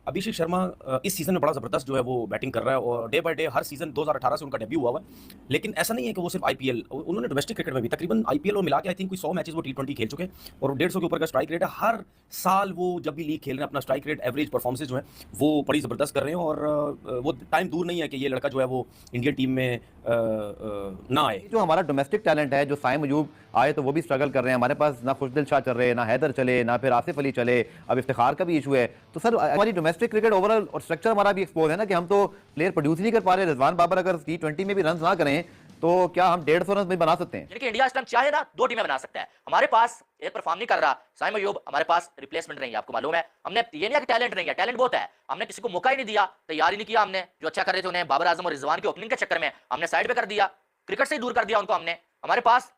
अभिषेक शर्मा इस सीज़न में बड़ा ज़बरदस्त जो है वो बैटिंग कर रहा है और day by day her season 2018 से उनका डेब्यू हुआ है। लेकिन ऐसा नहीं है कि वो सिर्फ आईपीएल, उन्होंने डोमेस्टिक क्रिकेट में भी तकरीबन आईपीएल और मिला के आई थिंक कोई 100 मैचेस वो टी20 खेल चुके हैं और 150 के ऊपर का स्ट्राइक रेट है। हर साल वो जब भी लीग खेल रहे हैं अपना स्ट्राइक रेट एवरेज परफॉर्मेंसेज जो है वो बड़ी ज़बरदस्त कर रहे हैं और वो टाइम दूर नहीं है कि ये लड़का जो है वो इंडियन टीम में ना आए। जो हमारा डोमेस्टिक टैलेंट है, जो साइम अयूब आए तो वो भी स्ट्रगल कर रहे हैं। हमारे पास ना खुशदिल शाह चल रहे हैं, ना हैदर चले, ना फिर आसिफ अली चले, अब इफ्तिखार का भी इशू है। तो सर हमारी डोमेस्टिक क्रिकेट ओवरऑल और स्ट्रक्चर हमारा भी एक्सपोज है ना कि हम तो प्लेयर प्रोड्यूस नहीं कर पा रहे। रिजवान बाबर अगर टी20 में भी रन ना करें तो क्या हम 150 रन में बना सकते हैं? यानी कि इंडिया इस टाइम चाहे ना 2 टीमें बना सकता है। हमारे पास एक परफॉर्म नहीं कर रहा साइम अयूब, हमारे पास रिप्लेसमेंट नहीं है, आपको मालूम है। हमने ये नहीं है कि टैलेंट नहीं है, टैलेंट बहुत है, हमने किसी को मौका ही नहीं दिया, तैयार ही नहीं किया। हमने जो अच्छा कर रहे थे उन्हें बाबर आजम और रिजवान की ओपनिंग के चक्कर में हमने साइड पे कर दिया, क्रिकेट से ही दूर कर दिया उनको हमने। हमारे पास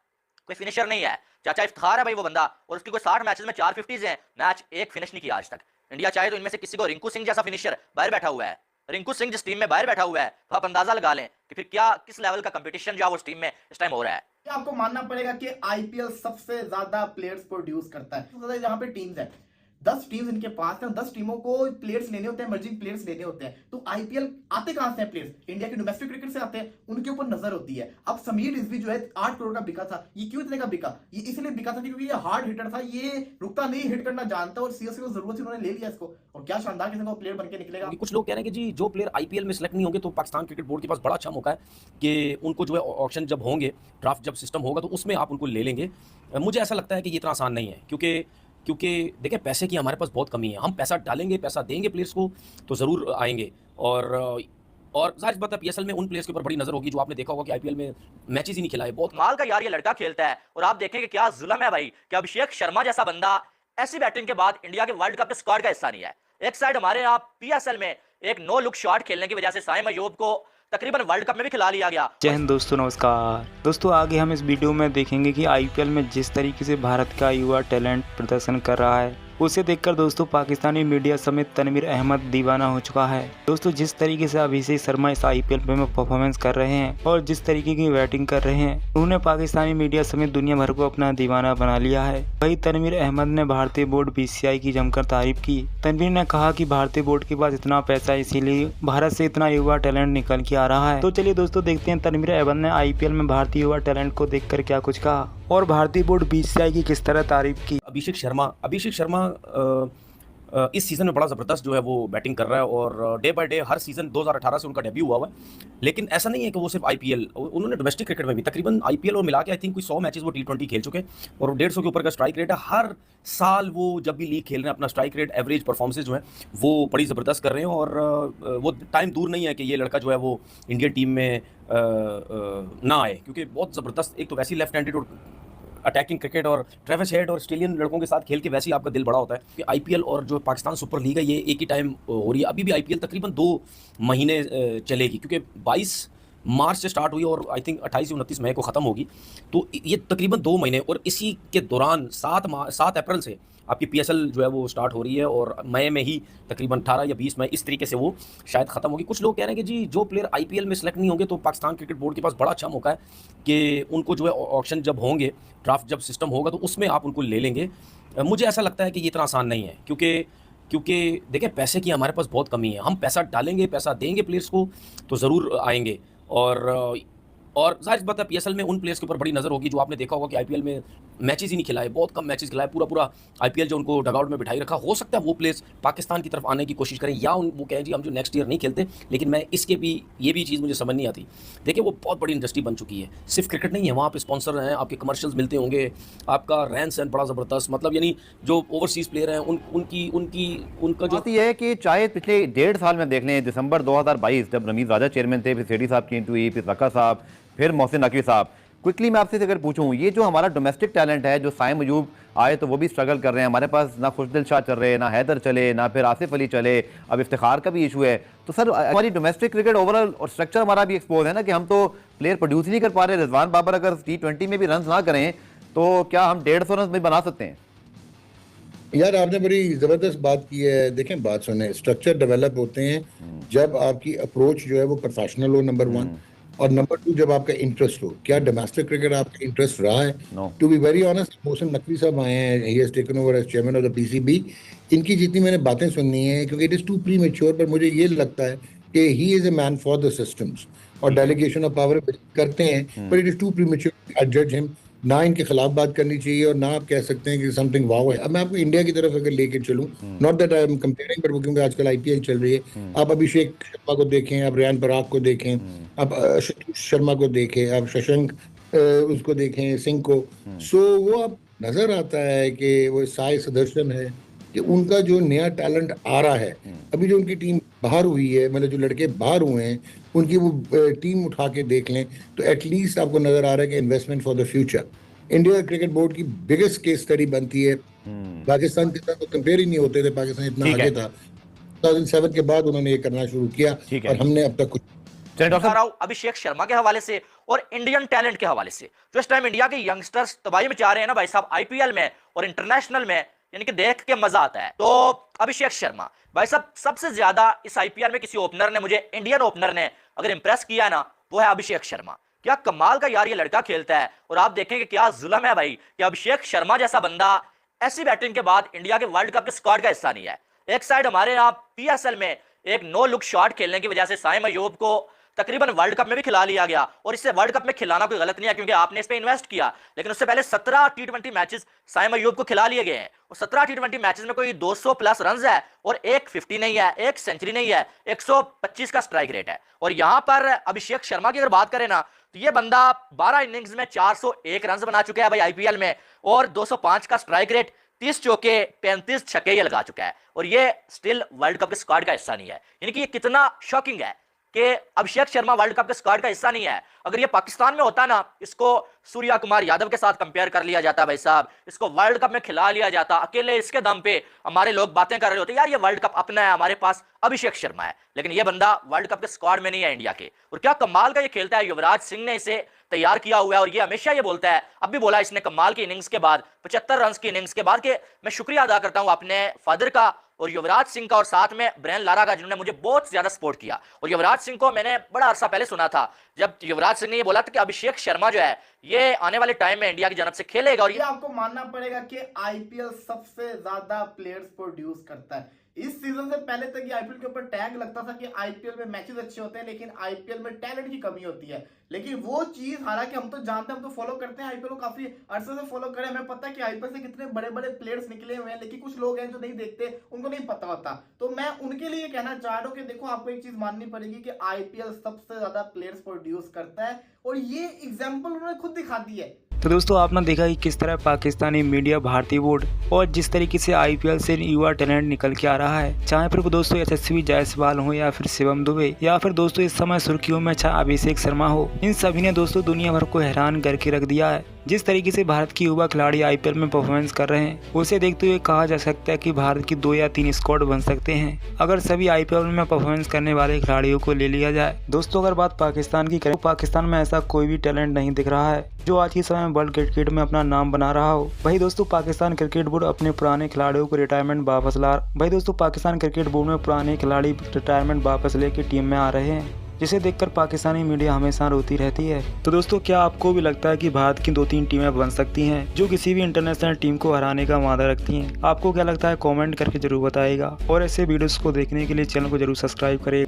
कोई फिनिशर नहीं है। चाचा इफ्तिखार है भाई वो बंदा, और उसकी कोई 60 मैचेस में 4 50s हैं, मैच एक फिनिश नहीं किया आज तक। इंडिया चाहे तो इनमें से किसी को, रिंकू सिंह जैसा फिनिशर बाहर बैठा हुआ है, रिंकू सिंह जिस टीम में बाहर बैठा हुआ है तो आप अंदाजा लगा लें कि फिर क्या किस लेवल का कंपटीशन जो है उस टीम में इस टाइम हो रहा है। आपको मानना पड़ेगा कि आईपीएल सबसे ज्यादा प्लेयर्स प्रोड्यूस करता है। सबसे ज्यादा यहाँ पे टीम्स है, 10 टीम्स इनके पास हैं, 10 टीमों को प्लेयर्स लेने होते हैं, इमर्जिंग प्लेयर्स लेने होते हैं। तो आईपीएल आते कहां से हैं प्लेयर्स? इंडिया के डोमेस्टिक क्रिकेट से आते हैं, उनके ऊपर नजर होती है। अब समीर रिजवी जो है 8 करोड़ का बिका था। ये क्यों इतने का बिका? ये इसलिए बिका था क्योंकि ये हार्ड हिटर था, ये रुकता नहीं, हिट करना जानता, और सीएसके को जरूरत थी, उन्होंने ले लिया इसको। और क्या शानदार किस्म का प्लेयर बनके निकलेगा। कुछ लोग कह रहे हैं कि जी जो प्लेयर आईपीएल में सेलेक्ट नहीं होंगे तो पाकिस्तान क्रिकेट बोर्ड के पास बड़ा अच्छा मौका है कि उनको जो है ऑक्शन जब होंगे, ड्राफ्ट जब सिस्टम होगा तो उसमें आप उनको ले लेंगे। मुझे ऐसा लगता है कि ये इतना आसान नहीं है क्योंकि देखिए पैसे की हमारे पास बहुत कमी है। हम पैसा डालेंगे, पैसा देंगे प्लेयर्स को तो ज़रूर आएंगे। और जाहिर बात है पीएसएल में उन प्लेयर्स के ऊपर बड़ी नज़र होगी जो आपने देखा होगा कि आईपीएल में मैचेस ही नहीं खिलाए। बहुत माल का यार ये लड़का खेलता है, और आप देखेंगे क्या जुल्म है भाई कि अभिषेक शर्मा जैसा बंदा ऐसी बैटिंग के बाद इंडिया के वर्ल्ड कप के स्क्वाड का हिस्सा नहीं है। एक साइड हमारे यहाँ पीएसएल में एक नो लुक शॉट खेलने की वजह से साइम अयूब को तकरीबन वर्ल्ड कप में भी खिला लिया गया। जय हिंद दोस्तों, नमस्कार दोस्तों। आगे हम इस वीडियो में देखेंगे कि आईपीएल में जिस तरीके से भारत का युवा टैलेंट प्रदर्शन कर रहा है उसे देखकर दोस्तों पाकिस्तानी मीडिया समेत तनवीर अहमद दीवाना हो चुका है। दोस्तों जिस तरीके से अभिषेक शर्मा इस आईपीएल में परफॉर्मेंस कर रहे हैं और जिस तरीके की बैटिंग कर रहे हैं, उन्होंने पाकिस्तानी मीडिया समेत दुनिया भर को अपना दीवाना बना लिया है। वही तनवीर अहमद ने भारतीय बोर्ड बीसीसीआई की जमकर तारीफ की। तनवीर ने कहा कि भारतीय बोर्ड के पास इतना पैसा, इसीलिए भारत से इतना युवा टैलेंट निकल के आ रहा है। तो चलिए दोस्तों देखते हैं तनवीर अहमद ने आईपीएल में भारतीय युवा टैलेंट को देखकर क्या कुछ कहा और भारतीय बोर्ड बीसीसीआई की किस तरह तारीफ की। अभिषेक शर्मा इस सीज़न में बड़ा ज़बरदस्त जो है वो बैटिंग कर रहा है और day by day her season 2018 से उनका डेब्यू हुआ है। लेकिन ऐसा नहीं है कि वो सिर्फ आईपीएल, उन्होंने डोमेस्टिक क्रिकेट में भी तकरीबन आईपीएल और मिला के आई थिंक कोई 100 मैचेस वो टी20 खेल चुके हैं और 150 के ऊपर का स्ट्राइक रेट है। हर साल वो जब भी लीग खेल रहे हैं अपना स्ट्राइक रेट एवरेज परफॉर्मेंसेज जो है वो बड़ी ज़बरदस्त कर रहे हैं और वो टाइम दूर नहीं है कि ये लड़का जो है वो इंडियन टीम में ना आए, क्योंकि बहुत ज़बरदस्त एक तो वैसी लेफ्ट हैंडेड और अटैकिंग क्रिकेट और ट्रेविस हेड और ऑस्ट्रेलियन लड़कों के साथ खेल के वैसे ही आपका दिल बड़ा होता है कि आईपीएल और जो पाकिस्तान सुपर लीग है ये एक ही टाइम हो रही है। अभी भी आईपीएल तकरीबन 2 महीने चलेगी क्योंकि 22 मार्च से स्टार्ट हुई और आई थिंक 28 या 29 मई को ख़त्म होगी। तो ये तकरीबन 2 महीने, और इसी के दौरान 7 अप्रैल से आपकी पीएसएल जो है वो स्टार्ट हो रही है और मई में ही तकरीबन 18 या 20 मई इस तरीके से वो शायद ख़त्म होगी। कुछ लोग कह रहे हैं कि जी जो प्लेयर आईपीएल में सेलेक्ट नहीं होंगे तो पाकिस्तान क्रिकेट बोर्ड के पास बड़ा अच्छा मौका है कि उनको जो है ऑक्शन जब होंगे, ड्राफ्ट जब सिस्टम होगा तो उसमें आप उनको ले लेंगे। मुझे ऐसा लगता है कि ये इतना आसान नहीं है क्योंकि देखिए पैसे की हमारे पास बहुत कमी है। हम पैसा डालेंगे, पैसा देंगे प्लेयर्स को तो ज़रूर आएंगे। और जाहिर बात है पीएसएल में उन प्लेयर्स के ऊपर बड़ी नज़र होगी जो आपने देखा होगा कि आईपीएल में मैचेस ही नहीं खिलाए, बहुत कम मैचेस खिलाए, पूरा आईपीएल जो उनको डगआउट में बिठाई रखा। हो सकता है वो प्लेयर्स पाकिस्तान की तरफ आने की कोशिश करें या वो कहें जी हम जो नेक्स्ट ईयर नहीं खेलते। लेकिन मैं इसके भी ये भी चीज़ मुझे समझ नहीं आती। देखिए वो बहुत बड़ी इंडस्ट्री बन चुकी है, सिर्फ क्रिकेट नहीं है, वहाँ पर स्पॉन्सर हैं, आपके कमर्शियल्स मिलते होंगे, आपका रहन सहन बड़ा ज़बरदस्त, मतलब यानी जो ओवरसीज़ प्लेयर हैं उनका जो बात यह है कि चाहे पिछले 1.5 साल में देख लें, दिसंबर 2022 जब रमीज़ राजा चेयरमैन थे, फिर सेठी साहब की एंट्री हुई, फिर रखा साहब, फिर मोहसिन नकवी साहब। क्विकली मैं आपसे अगर पूछूं, ये जो हमारा डोमेस्टिक टैलेंट है, जो साइम अयूब आए तो वो भी स्ट्रगल कर रहे हैं, हमारे पास ना खुशदिल शाह चल रहे हैं, ना हैदर चले, ना फिर आसिफ अली चले, अब इफ्तिखार का भी इशू है। तो सर हमारी डोमेस्टिक क्रिकेट ओवरऑल और स्ट्रक्चर हमारा भी एक्सपोज है ना कि हम तो प्लेयर प्रोड्यूस नहीं कर पा रहे। रिजवान बाबर अगर टी20 में भी रन ना करें तो क्या हम 150 रन में बना सकते हैं? यार आपने बड़ी जबरदस्त बात की है। देखें, बात सुने, स्ट्रक्चर डेवलप होते हैं जब आपकी अप्रोच जो है वो प्रोफेशनल हो, नंबर 1। और नंबर 2 जब आपका इंटरेस्ट हो, क्या डोमेस्टिक क्रिकेट आपका इंटरेस्ट रहा है? No. To be very honest, Mohsin Naqvi साहब आए हैं, he has taken over as chairman of the PCB. इनकी जितनी मैंने बातें सुननी है, क्योंकि it is too premature, पर मुझे ये लगता है कि he is a man for the systems और डेलीगेशन ऑफ पावर करते हैं, पर it is too premature I जज हिम। ना इनके खिलाफ बात करनी चाहिए और ना आप कह सकते हैं कि समथिंग वाव है। अब मैं आपको इंडिया की तरफ अगर लेके चलूं, not that I am comparing, but वो क्योंकि आजकल आईपीएल चल रही है, आप अभिषेक शर्मा को देखें, आप रियान पराग को देखें, आप आशुतोष शर्मा को देखें, आप शशांक उसको देखें, सिंह को, सो वो आप नजर आता है कि वो साई सुदर्शन है कि उनका जो नया टैलेंट आ रहा है। अभी जो उनकी टीम बाहर हुई है, मतलब जो लड़के बाहर हुए हैं, उनकी वो टीम उठा के देख लें तो एटलीस्ट आपको नजर आ रहा है कि investment for the future. India cricket board की बिगेस्ट केस स्टडी बनती है। पाकिस्तान के साथ तो कंपेयर ही नहीं होते थे, पाकिस्तान इतना आगे था। 2007 के बाद उन्होंने ये करना शुरू किया और हमने अब तक कुछ दिखा रहा हूं अभिषेक शर्मा के हवाले से और इंडियन टैलेंट के हवाले से। जो इस टाइम इंडिया के यंगस्टर्स तबाही में चाह रहे हैं ना भाई साहब, आईपीएल में और इंटरनेशनल में, यानी कि देख के मजा आता है। तो अभिषेक शर्मा भाई साहब, सबसे ज्यादा इस आईपीएल में किसी ओपनर ने, मुझे इंडियन ओपनर ने अगर इंप्रेस किया है ना, वो है अभिषेक शर्मा। क्या कमाल का यार ये लड़का खेलता है। और आप देखेंगे क्या जुल्म है भाई कि अभिषेक शर्मा जैसा बंदा ऐसी बैटिंग के बाद इंडिया के वर्ल्ड कप के स्क्वाड का हिस्सा नहीं है। एक साइड हमारे यहाँ पीएसएल में एक नो लुक शॉट खेलने की वजह से साइम अयूब को तकरीबन वर्ल्ड कप में भी खिला लिया गया, और इससे वर्ल्ड कप में खिलाना कोई गलत नहीं है क्योंकि आपने इस पे इन्वेस्ट किया। लेकिन उससे पहले 17 टी20 मैचेस साइम अयूब को खिला लिए गए हैं, और 17 टी20 मैचेस में कोई 200 प्लस रन है और एक 50 नहीं है, एक सेंचुरी नहीं है, 125 का स्ट्राइक रेट है। और यहां पर अभिषेक शर्मा की अगर बात करें ना, तो ये बंदा 12 इनिंग्स में 401 रन बना चुका है भाई आईपीएल में, और 205 का स्ट्राइक रेट, 30 चौके 35 छक्के ये लगा चुका है, और ये स्टिल वर्ल्ड कप के स्क्वाड का हिस्सा नहीं है। यानी कि ये कितना शॉकिंग है कि अभिषेक शर्मा वर्ल्ड कप के स्क्वाड का हिस्सा नहीं है। अगर ये पाकिस्तान में होता ना, इसको सूर्या कुमार यादव के साथ कंपेयर कर लिया जाता भाई साहब, इसको वर्ल्ड कप में खिला लिया जाता, अकेले इसके दम पे हमारे लोग बातें कर रहे होते यार ये वर्ल्ड कप अपना है, हमारे पास अभिषेक शर्मा है। लेकिन ये बंदा वर्ल्ड कप के स्क्वाड में नहीं है इंडिया के, और क्या कमाल का ये खेलता है। युवराज सिंह ने इसे तैयार किया हुआ है, और ये हमेशा ये बोलता है, अब भी बोला इसने कमाल की इनिंग्स के बाद, 75 रन की इनिंग्स के बाद, कि मैं शुक्रिया अदा करता हूं अपने फादर का और युवराज सिंह का और साथ में ब्रेन लारा का, जिन्होंने मुझे बहुत ज्यादा सपोर्ट किया। और युवराज सिंह को मैंने बड़ा अरसा पहले सुना था, जब युवराज सिंह ने ये बोला था कि अभिषेक शर्मा जो है ये आने वाले टाइम में इंडिया की जनब से खेलेगा। और ये आपको मानना पड़ेगा कि आईपीएल सबसे ज्यादा प्लेयर्स प्रोड्यूस करता है। इस सीजन से पहले तक ये आईपीएल के ऊपर टैग लगता था कि आईपीएल में मैचेस अच्छे होते हैं, लेकिन आईपीएल में टैलेंट की कमी होती है। लेकिन वो चीज, हालांकि हम तो जानते हैं, हम तो फॉलो करते हैं आईपीएल को, काफी अरसे से फॉलो करें, हमें पता है कि आईपीएल से कितने बड़े बड़े प्लेयर्स निकले हुए हैं, लेकिन कुछ लोग हैं जो नहीं देखते, उनको नहीं पता होता। तो मैं उनके लिए कहना चाह रहा हूँ कि देखो, आपको एक चीज माननी पड़ेगी कि आईपीएल सबसे ज्यादा प्लेयर्स प्रोड्यूस करता है, और ये एग्जाम्पल उन्होंने खुद दिखा दी है। तो दोस्तों आपने देखा कि किस तरह पाकिस्तानी मीडिया, भारतीय बोर्ड और जिस तरीके से आईपीएल से युवा टैलेंट निकल के आ रहा है, चाहे फिर वो दोस्तों यशस्वी जायसवाल हो या फिर शिवम दुबे या फिर दोस्तों इस समय सुर्खियों में चाहे अभिषेक शर्मा हो, इन सभी ने दोस्तों दुनिया भर को हैरान करके रख दिया है। जिस तरीके से भारत की युवा खिलाड़ी आईपीएल में परफॉर्मेंस कर रहे हैं, उसे देखते हुए कहा जा सकता है कि भारत की 2 या 3 स्क्वाड बन सकते हैं अगर सभी आईपीएल में परफॉर्मेंस करने वाले खिलाड़ियों को ले लिया जाए। दोस्तों अगर बात पाकिस्तान की करें, तो पाकिस्तान में ऐसा कोई भी टैलेंट नहीं दिख रहा है जो आज के समय में वर्ल्ड क्रिकेट में अपना नाम बना रहा हो। वही दोस्तों पाकिस्तान क्रिकेट बोर्ड अपने पुराने खिलाड़ियों को रिटायरमेंट वापस लेकर टीम में आ रहे हैं, जिसे देखकर पाकिस्तानी मीडिया हमेशा रोती रहती है। तो दोस्तों क्या आपको भी लगता है कि भारत की 2-3 टीमें बन सकती हैं जो किसी भी इंटरनेशनल टीम को हराने का वादा रखती हैं? आपको क्या लगता है कमेंट करके जरूर बताइएगा, और ऐसे वीडियोस को देखने के लिए चैनल को जरूर सब्सक्राइब करें।